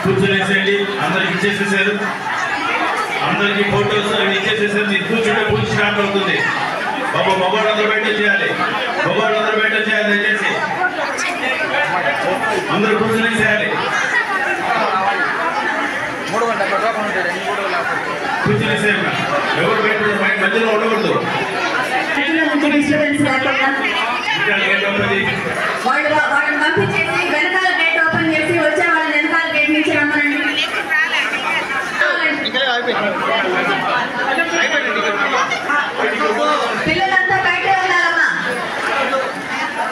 కూర్చొనేసేయండి. అందరికి ఇచ్చేసేసారు. అందరికి ఫోటోస్ అవి ఇచ్చేసేసారు. మీరు కూర్చుంటే పూజ స్టార్ట్ అవుతుంది. బాబా మొబైల్ అందరూ బయట చేయాలి. మొబైల్ అందరూ బయట చేయాలి. దయచేసి అందరూ కూర్చొనేసేయాలి. కూర్చొనేసేయాలి. ఎవరు బయట మధ్యలో ఉండకూడదు. వాళ్ళని పంపించేసి వెనకాల గేట్ ఓపెన్ చేసి వచ్చే వాళ్ళని వెనకాల గేట్ నుంచి రమ్మనండి. పిల్లలంతా బయటే ఉండాలమ్మా.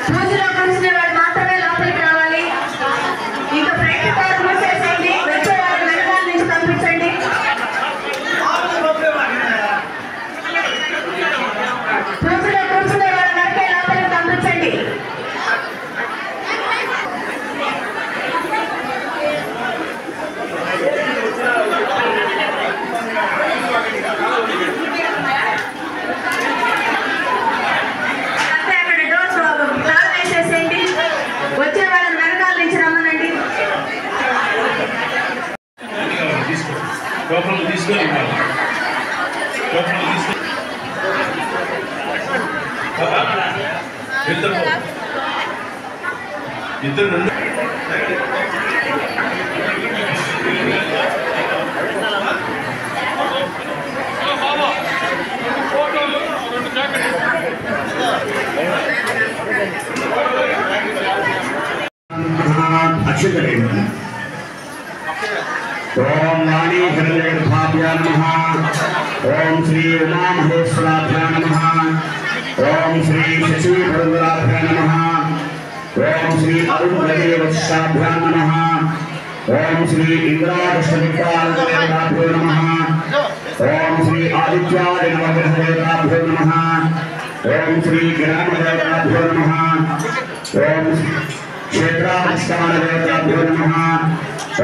పూజలో కూర్చునే వాడు మాత్రమే లోపలికి రావాలి. ఇంకా ఫ్రంట్ డోర్ మూసేసేయండి. వచ్చే వాళ్ళని వెనకాల నుంచి పంపించండి. పూజలో కూర్చునే వాడు వరకే లోపలికి పంపించండి. వచ్చే వాళ్ళని వెనకాల నుంచి రమ్మనండి. తీసుకొని ఇద్దరు రెండు अक्षतरेण ओम वाणी हिरण्यगर्भाभ्यां नमः। ओम श्री उमा महेश्वराभ्यां नमः। ओम श्री शशि भरद्वाराभ्यां नमः। ओम श्री अरुणदेवशाभ्यां नमः। ओम श्री इंद्रादशविद्याभ्यो नमः। ओम श्री आदित्यादिनवग्रहदेवताभ्यो नमः। ओम श्री ज्ञानदेवताभ्यो नमः। ओम क्षेत्राधिष्ठानदेवताभ्यो नमः।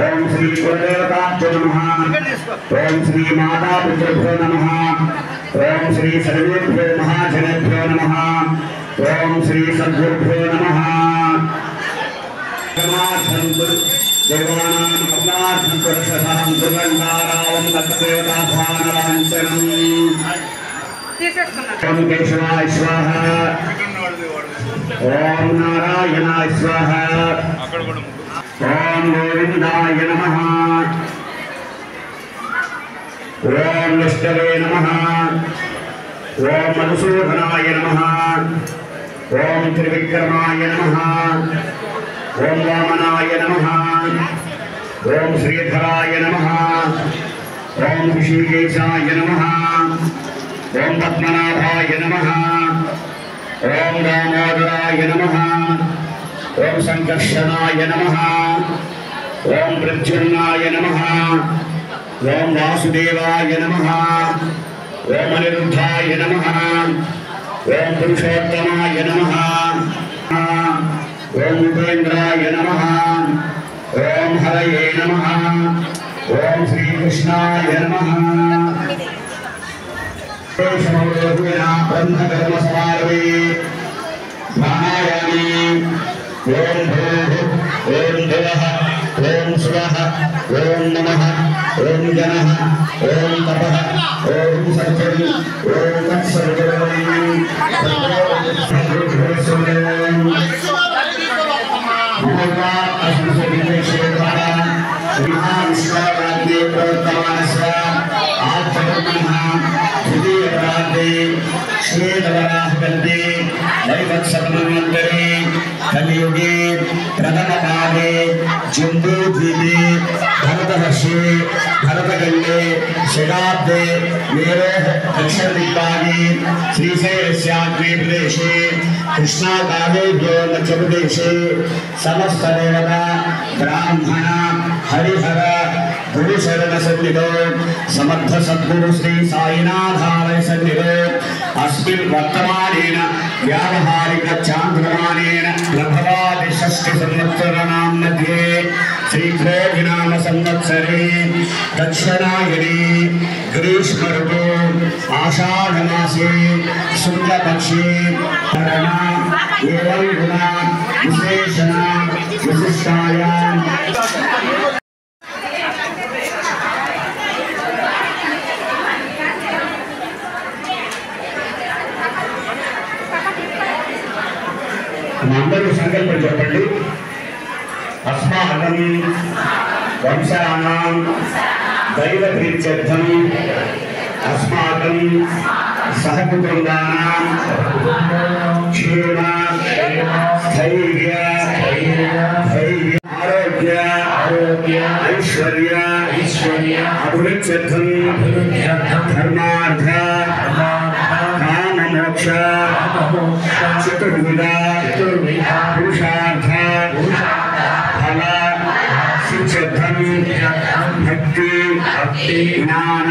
ओम श्री कुलदेवताभ्यो नमः। ओम श्री मातापितृभ्यो नमः। ओम श्री सर्वेभ्यो महाजनेभ्यो नमः। ओम श्री सद्गुरुभ्यो नमः। देवानां कमलार्थं पुरुषधाम दुर्गन्धारावं तत्देवताभानलाञ्छनम्। ओम केशवाय स्वाहा। ओम नारायणाय स्वाहा। ओम गोविंदाय नमः। ओम विष्णवे नमः। ओम मधुसूदनाय नमः। ओम त्रिविक्रमाय नमः। ओम वामनाय नमः। ओम श्रीधराय नमः। ओम ऋषिकेशाय नमः। ओम पद्मनाभाय नमः। ओम दामोदराय नमः। ओम संकर्षणाय नमः। ओम प्रद्युम्नाय नमः। ओम वासुदेवाय नमः। ओम अनिरुद्धाय नमः। ओम पुरुषोत्तमाय नमः। ओम उपेन्द्राय नमः। ओम हरये नमः। ओम श्री कृष्णाय नमः। ब्रह्मकर्मसमारभे महायामी। ओम भूः ओम भुवः ओम स्वः ओम नमः ओम जनः ओम तपः ओम सत्यं ओम तत्सर्वं महाविष्णुराज्ञे प्रवर्तमानस्य आत्मकर्मणः द्वितीयपरार्धे श्वेतवराहकल्पे वैवत्समन्वन्तरे कलियुगे प्रथमपादे जम्बूद्वीपे भरतवर्षे भरतखण्डे शताब्दे मेरोः दक्षिणदिग्भागे श्रीशैलस्याग्ने प्रदेशे कृष्णाकावेभ्यो मध्यप्रदेशे समस्तदेवता ब्राह्मण हरिहर गुरुशरणसन्निधौ समर्थ सद्गुरु श्री साईनाथालय सन्निधौ अस्मिन् वर्तमानेन व्यावहारिक चान्द्रमानेन प्रभवादि षष्ठी संवत्सराणां मध्ये श्रीक्रोधिनाम संवत्सरे दक्षिणायने ग्रीष्म ऋतु आषाढमासे शुक्लपक्षे एवं गुणा विशेषण विशिष्टायां అందరూ సంకల్పం చెప్పండి. అస్మాకం వంశానాం దైవ ప్రీత్యర్థం అస్మాకం సహకుటుంబానాం క్షేమ స్థైర్య ఆరోగ్య ఐశ్వర్య అభివృద్ధ్యర్థం ధర్మార్థ కామమోక్ష చతుర్విధ పురుషార్థ ఫల సిద్ధ్యర్థం భక్తి జ్ఞాన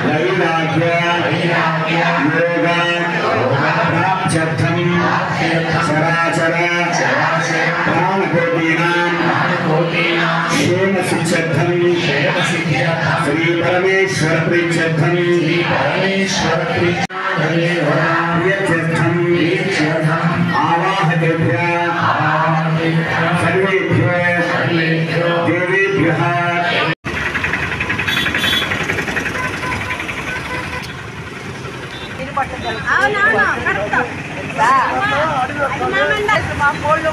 వైరాగ్య యోగ ప్రాప్త్యర్థం చరాచర ప్రాణకోటీనాం క్షేమ సిద్ధ్యర్థం శ్రీ పరమేశ్వర ప్రీత్యర్థం ప్రియత్యర్థం ఆవాహకేభ్యः సర్వేభ్యో దేవేభ్యः మా కోళ్ళు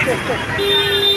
Thank you.